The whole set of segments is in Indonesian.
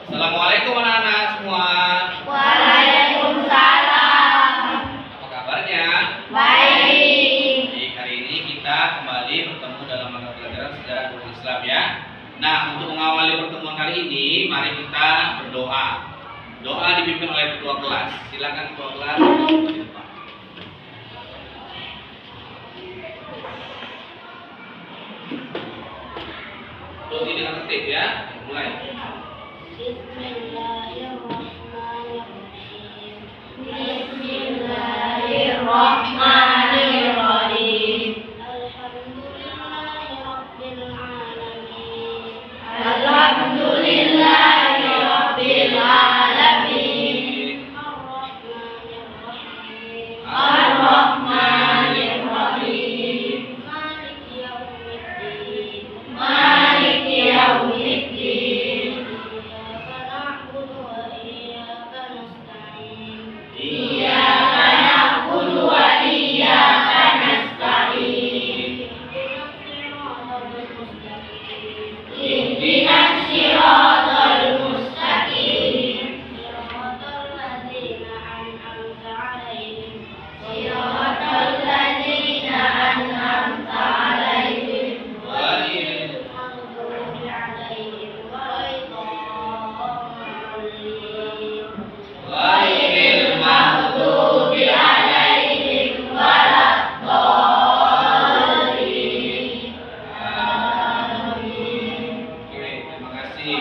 Assalamualaikum anak-anak semua. Waalaikumsalam. Apa kabarnya? Baik. Baik, hari ini kita kembali bertemu dalam mata pelajaran sejarah budaya Islam ya. Nah, untuk mengawali pertemuan kali ini, mari kita berdoa. Doa dipimpin oleh ketua kelas. Silakan ketua kelas di depan. Ikuti dengan tertib ya. Mulai. Bismillahirrahmanirrahim. Bismillahirrahmanirrahim. Alhamdulillahirabbil alamin. Alhamdulillahirabbil alamin. Arrahmanirrahim. Arrahmanirrahim. Maliki yaumiddin. Maliki yaumiddin. Iyyaka na'budu wa iyyaka nasta'in. Iyyaka na'budu wa iyyaka nasta'in. Ihdinas siratal mustaqim. Siratal ladzina an'amta 'alaihim. Siratal ladzina an'amta 'alaihim. Ghairil maghdubi 'alaihim waladdallin. Ghairil maghdubi 'alaihim waladdallin. Amin. Oke, terima kasih.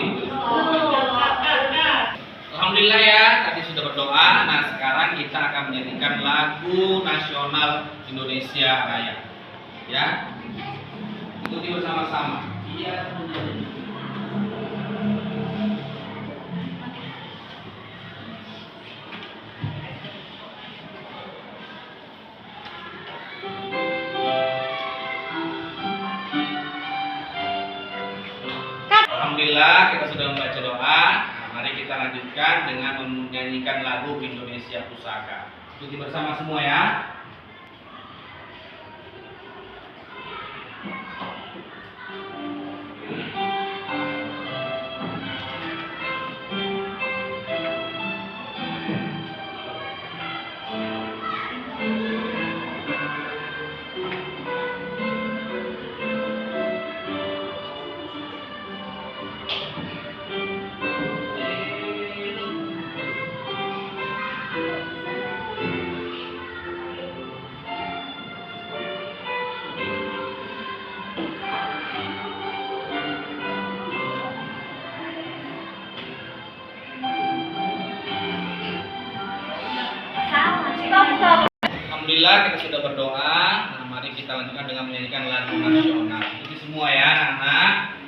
Alhamdulillah ya, tadi sudah berdoa. Nah, sekarang kita akan menyanyikan lagu nasional Indonesia Raya. Ya. Ikuti bersama-sama. Iya. Alhamdulillah kita sudah membaca doa. Nah, mari kita lanjutkan dengan menyanyikan lagu Indonesia Pusaka. Ikuti bersama semua ya. Alhamdulillah kita sudah berdoa. Nah, mari kita lanjutkan dengan menyanyikan lagu nasional. Ikuti semua ya, anak-anak.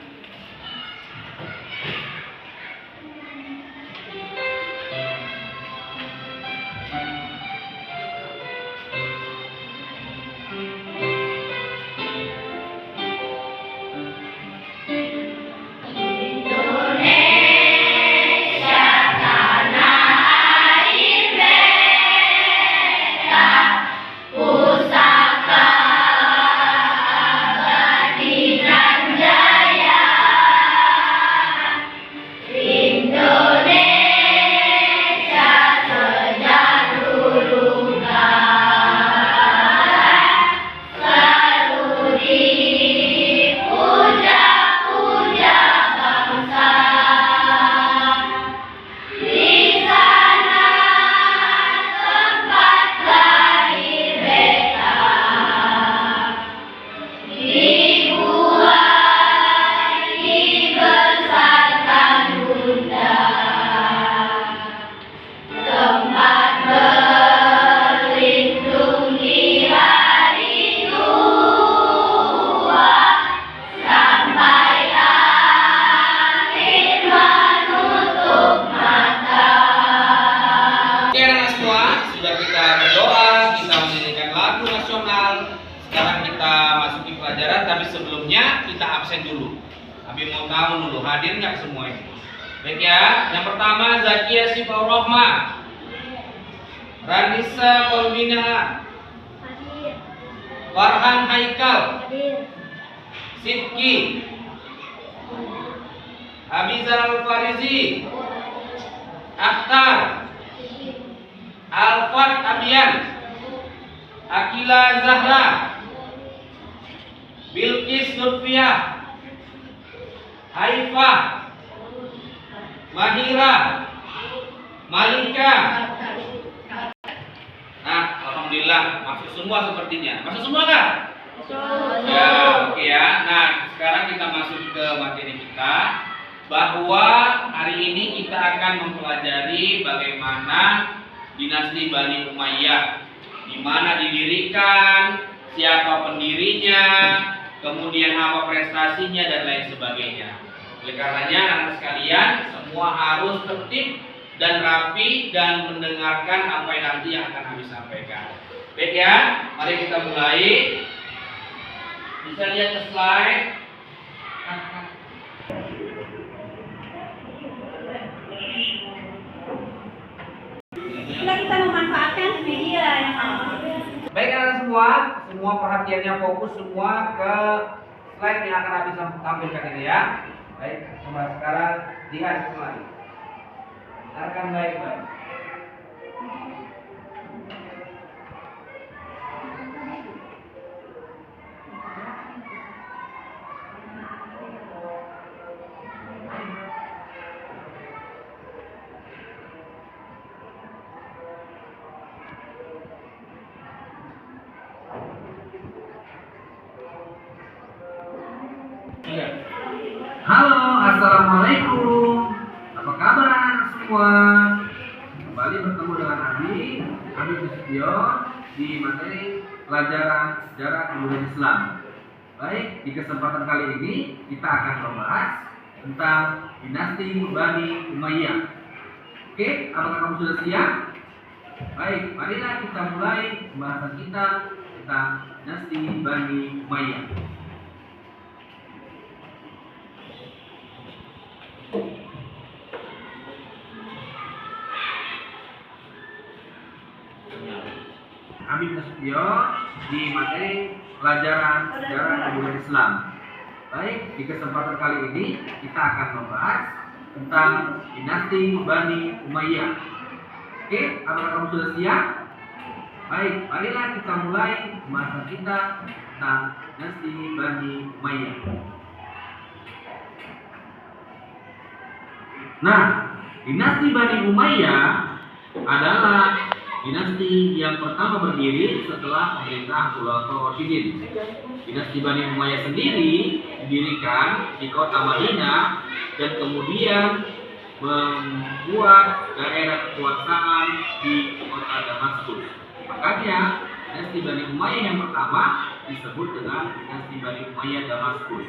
Indonesia tanah air beta, pusaka abadi dan jaya. Indonesia sejak dulu kala selalu dipuja-puja bangsa. Di sana tempat lahir beta, dibuat dibesarkan bunda, tempat berlindung di hari tua, sampai akhir menutup mata. Oke anak-anak semua, sudah kita berdoa, kita menyanyikan lagu nasional. Sekarang kita masuki pelajaran, tapi sebelumnya kita absen dulu. Abi mau tahu dulu, hadir nggak semua ini? Baik ya, yang pertama Zakia Sifaur Rohma, Ranisa Paulina, Farhan Haikal, Sidki, Abizar Al-Farizi, Akhtar, Alfat Abian, Akila Zahra, Bilqis Nurfiah, Haifah, Mahira, Malika. Nah, alhamdulillah masuk semua sepertinya. Masuk semua kan? Ya, oke ya. Nah, sekarang kita masuk ke materi kita, bahwa hari ini kita akan mempelajari bagaimana dinasti Bani Umayyah, di mana didirikan, siapa pendirinya, kemudian apa prestasinya dan lain sebagainya. Oleh karenanya anak sekalian semua harus tertib dan rapi dan mendengarkan apa yang nanti yang akan kami sampaikan. Baik ya, mari kita mulai. Bisa lihat ke slide. Bila kita memanfaatkan media yang Baik anak semua perhatiannya fokus semua ke slide yang akan habis tampilkan ini ya. Baik, sekarang lihat kembali. Dengarkan baik-baik. Halo, assalamualaikum. Apa kabar anak semua? Kembali bertemu dengan Abi Sutio di materi pelajaran sejarah kebudayaan Islam. Baik, di kesempatan kali ini kita akan membahas tentang dinasti Bani Umayyah. Oke, apakah kamu sudah siap? Baik, marilah kita mulai pembahasan kita tentang dinasti Bani Umayyah. Abi Sutio di materi pelajaran sejarah kebudayaan Islam. Baik, di kesempatan kali ini kita akan membahas tentang dinasti Bani Umayyah. Oke, apakah kamu sudah siap? Baik, marilah kita mulai pembahasan kita tentang dinasti Bani Umayyah. Nah, dinasti Bani Umayyah adalah dinasti yang pertama berdiri setelah pemerintah Khulafaur Rasyidin. Dinasti Bani Umayyah sendiri didirikan di kota Madinah dan kemudian membuat daerah kekuasaan di kota Damaskus. Makanya dinasti Bani Umayyah yang pertama disebut dengan dinasti Bani Umayyah Damaskus.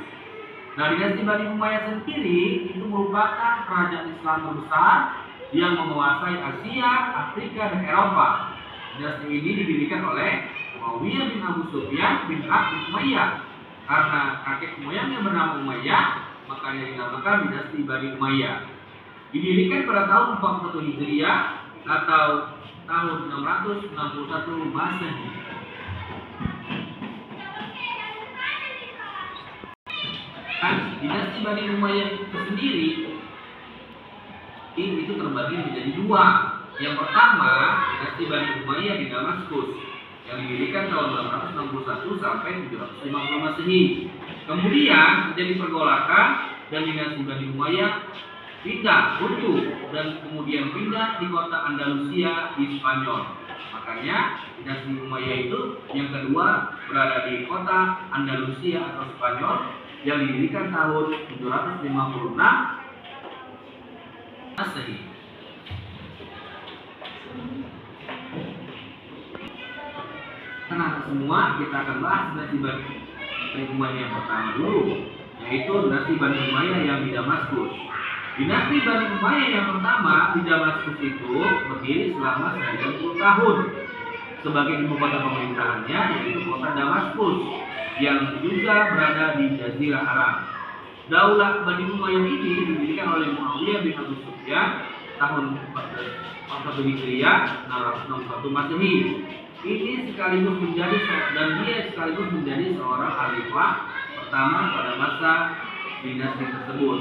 Nah, dinasti Bani Umayyah sendiri itu merupakan kerajaan Islam terbesar yang menguasai Asia, Afrika, dan Eropa. Dinasti ini didirikan oleh Muawiyah bin Abu Sufyan bin Harb bin Umayyah. Karena kakek moyangnya bernama Umayyah, makanya dinamakan dinasti Bani Umayyah. Didirikan pada tahun 41 Hijriah atau tahun 661 Masehi. Dinasti Bani Umayyah itu sendiri itu terbagi menjadi dua. Yang pertama, dinasti Bani Umayyah di Damaskus yang didirikan tahun 661 sampai 750 Masehi. Kemudian terjadi pergolakan dan dinasti Bani Umayyah pindah runtuh dan kemudian pindah di kota Andalusia di Spanyol. Makanya dinasti Umayyah itu yang kedua berada di kota Andalusia atau Spanyol yang didirikan tahun 756 Masehi. Tenang semua, kita akan bahas dinasti Bani Umayyah yang pertama dulu, yaitu dinasti Bani Umayyah yang di Damaskus. Dinasti Bani Umayyah yang pertama di Damaskus itu berdiri selama 90 tahun. Sebagai ibu kota pemerintahannya yaitu kota Damaskus yang juga berada di Jazirah Arab. Daulah Bani Umayyah ini didirikan oleh Muawiyah bin Abu Sufyan tahun 41 Hijriah 661 Masehi. Ini sekaligus menjadi seorang khalifah pertama pada masa dinasti tersebut.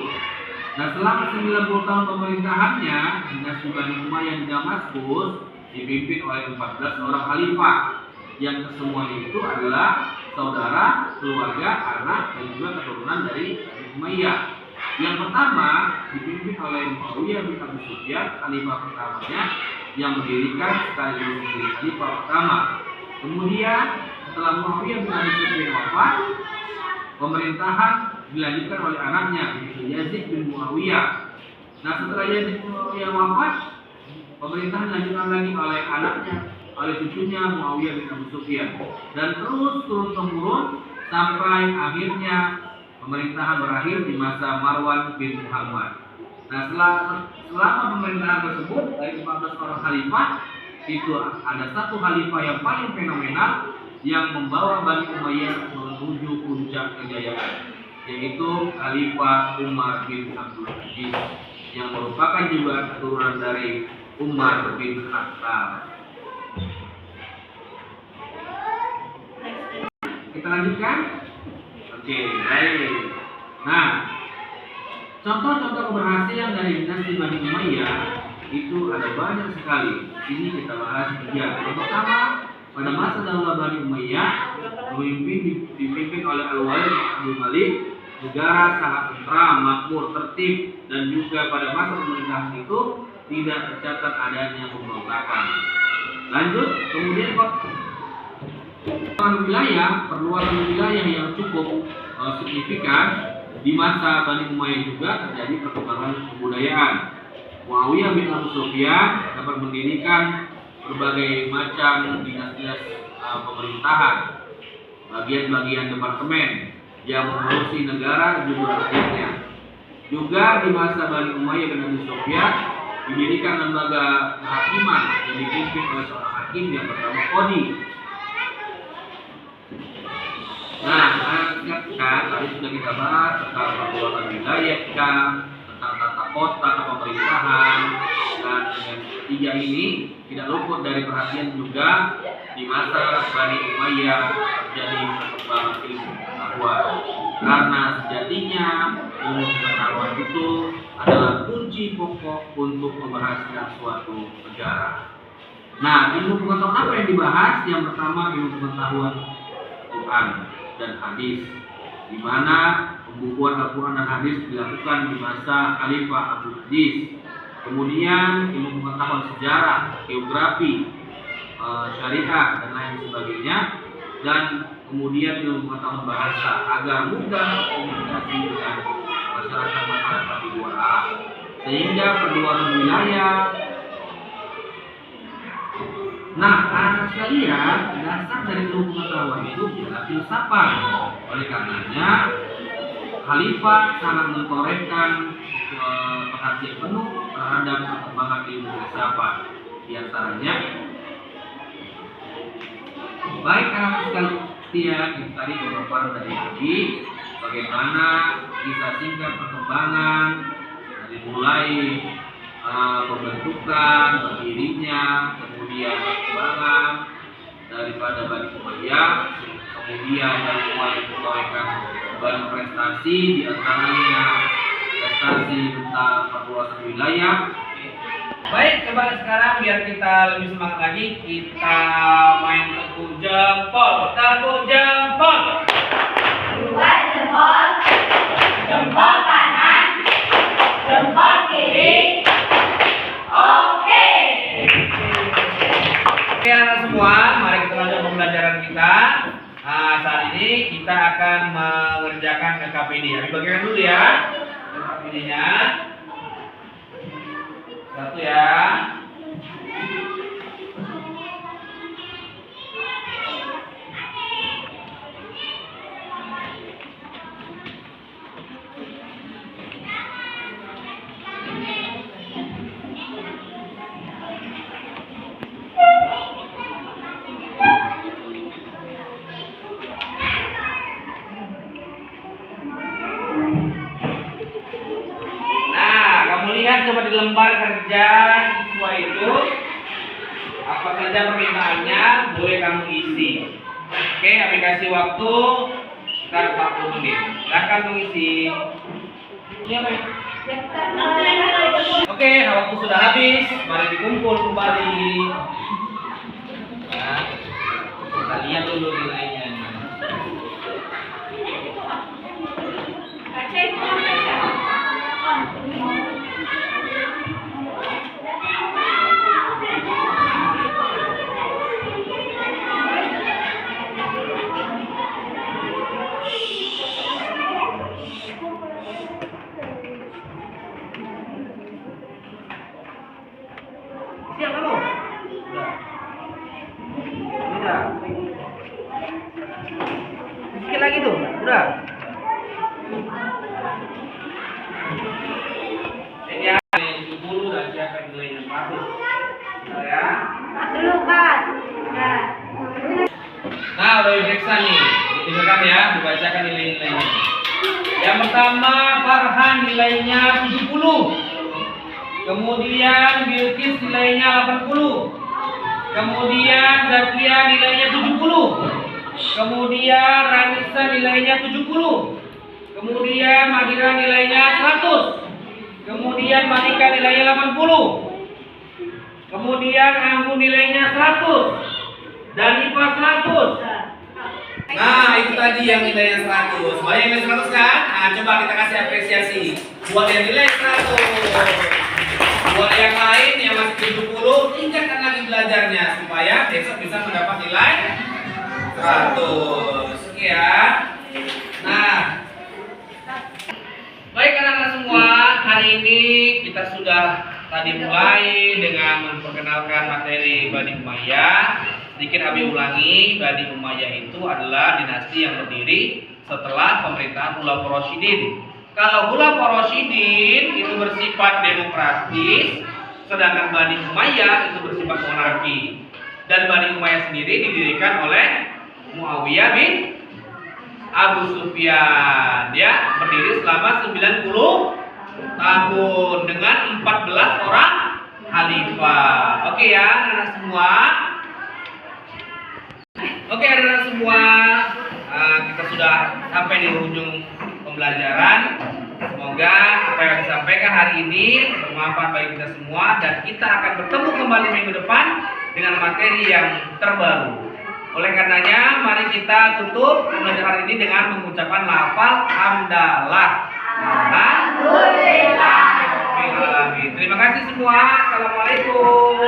Nah, selama 90 tahun pemerintahannya, dinasti Bani Umayyah di Damaskus dipimpin oleh 14 orang khalifah yang kesemuanya itu adalah saudara, keluarga, anak, dan juga keturunan dari Bani Umayyah. Yang pertama dipimpin oleh Muawiyah bin Abi Sufyan, khalifah pertamanya yang mendirikan sekaligus menjadi khalifah pertama. Kemudian setelah Muawiyah bin Abi Sufyan wafat, pemerintahan dilanjutkan oleh anaknya yaitu Yazid bin Muawiyah. Nah, setelah Yazid bin Muawiyah wafat, pemerintahan dilanjutkan lagi oleh anaknya, oleh cucunya Muawiyah bin Abi Sufyan, dan terus turun temurun sampai akhirnya pemerintahan berakhir di masa Marwan bin Muhammad. Nah, selama pemerintahan tersebut dari 14 orang khalifah itu ada satu khalifah yang paling fenomenal yang membawa Bani Umayyah menuju puncak kejayaan, yaitu Khalifah Umar bin Abdul Aziz yang merupakan juga keturunan dari Umar bin Khattab. Kita lanjutkan. Oke, baik. Nah, contoh-contoh keberhasilan dari dinasti Bani Umayyah itu ada banyak sekali. Ini kita bahas 3. Yang pertama, pada masa Daulah Bani Umayyah dipimpin oleh Al-Walid Abdul Malik, negara sangat tentram, makmur, tertib, dan juga pada masa pemerintahan itu tidak tercatat adanya pemberontakan. Lanjut, kemudian perluasan wilayah yang cukup signifikan di masa Bani Umayyah juga terjadi perkembangan kebudayaan. Muawiyah bin Abi Sufyan dapat mendirikan berbagai macam dinasti pemerintahan, bagian-bagian departemen yang mengurusi negara juga rakyatnya. Juga di masa Bani Umayyah bin Abi Sufyan didirikan lembaga kehakiman yang dipimpin oleh seorang hakim yang bernama Qadi. Nah, tadi sudah kita bahas tentang perluasan wilayah, tentang tata kota, pemerintahan, dan yang ketiga ini tidak luput dari perhatian juga di masa Bani Umayyah terjadi perkembangan ilmu pengetahuan, karena sejatinya ilmu pengetahuan itu adalah kunci pokok untuk keberhasilan suatu negara. Nah, ilmu pengetahuan apa yang dibahas? Yang pertama, ilmu pengetahuan Quran dan hadis, di mana pembukuan Al-Quran dan hadis dilakukan di masa Khalifah Abdul Aziz. Kemudian ilmu pengetahuan sejarah, geografi, syariah, dan lain sebagainya. Dan kemudian ilmu pengetahuan bahasa agar mudah komunikasi dengan masyarakat di luar Arab. Sehingga perluasan wilayah. Nah, anak sekalian, dasar dari ilmu pengetahuan itu adalah filsafat. Oleh karenanya, Khalifah sangat mentorehkan perhatian penuh terhadap perkembangan ilmu filsafat. Di antaranya, baik anak sekalian, itu tadi beberapa dari bagaimana kisah singkat perkembangan dari mulai pembentukan, berdirinya, kemudian perkembangan daripada Bani Umayyah, kemudian Bani Umayyah mentorehkan banyak prestasi, di antaranya prestasi tentang perluasan wilayah. Baik, coba sekarang biar kita lebih semangat lagi, kita main tekuk jempol. Tekuk jempol. 2 jempol, jempol kanan, jempol kiri. Oke. Oke anak semua, mari kita lanjut pembelajaran kita. Nah, saat ini kita akan mengerjakan LKPD. Ambil bagian dulu ya. LKPD-nya. Satu ya. Lihat coba di lembar kerja siswa itu apa saja permintaannya boleh kamu isi. Oke, aplikasi waktu sekitar 40 menit. Silakan mengisi. Ini apa ya? Oke, waktu sudah habis. Mari dikumpul kembali. Ya, kita lihat dulu nilainya. Siap kamu? Udah. Sedikit lagi tuh, udah. Ini ya, 70 dan siapa yang nilainya 100. Udah ya. Dulu, Kak. Nah. Nah, udah diperiksa nih. Didengarkan ya, dibacakan nilai-nilainya. Yang pertama, Farhan nilainya 70. Kemudian Bilqis nilainya 80. Kemudian Zakia nilainya 70. Kemudian Ranisa nilainya 70. Kemudian Mahira nilainya 100. Kemudian Manika nilainya 80. Kemudian Anggun nilainya 100. Dan Ipa 100. Nah, itu tadi yang nilainya 100. Banyak yang nilai 100 kan? Nah, coba kita kasih apresiasi buat yang nilai 100. Buat yang lain yang masih 70, tingkatkan lagi belajarnya supaya besok bisa mendapat nilai 100. Oke ya. Nah, baik anak-anak semua, hari ini kita sudah tadi mulai dengan memperkenalkan materi Bani Umayyah. Sedikit Abi ulangi, Bani Umayyah itu adalah dinasti yang berdiri setelah pemerintahan Khulafaur Rasyidin. Kalau Khulafaur Rasyidin itu bersifat demokratis, sedangkan Bani Umayyah itu bersifat monarki. Dan Bani Umayyah sendiri didirikan oleh Muawiyah bin Abu Sufyan. Dia berdiri selama 90 tahun dengan 14 orang khalifah. Oke ya, anak-anak semua. Oke anak-anak semua, kita sudah sampai di ujung pembelajaran. Semoga apa yang disampaikan hari ini bermanfaat bagi kita semua dan kita akan bertemu kembali minggu depan dengan materi yang terbaru. Oleh karenanya, mari kita tutup pembelajaran hari ini dengan mengucapkan lafal hamdalah. Alhamdulillah. Terima kasih semua. Assalamualaikum.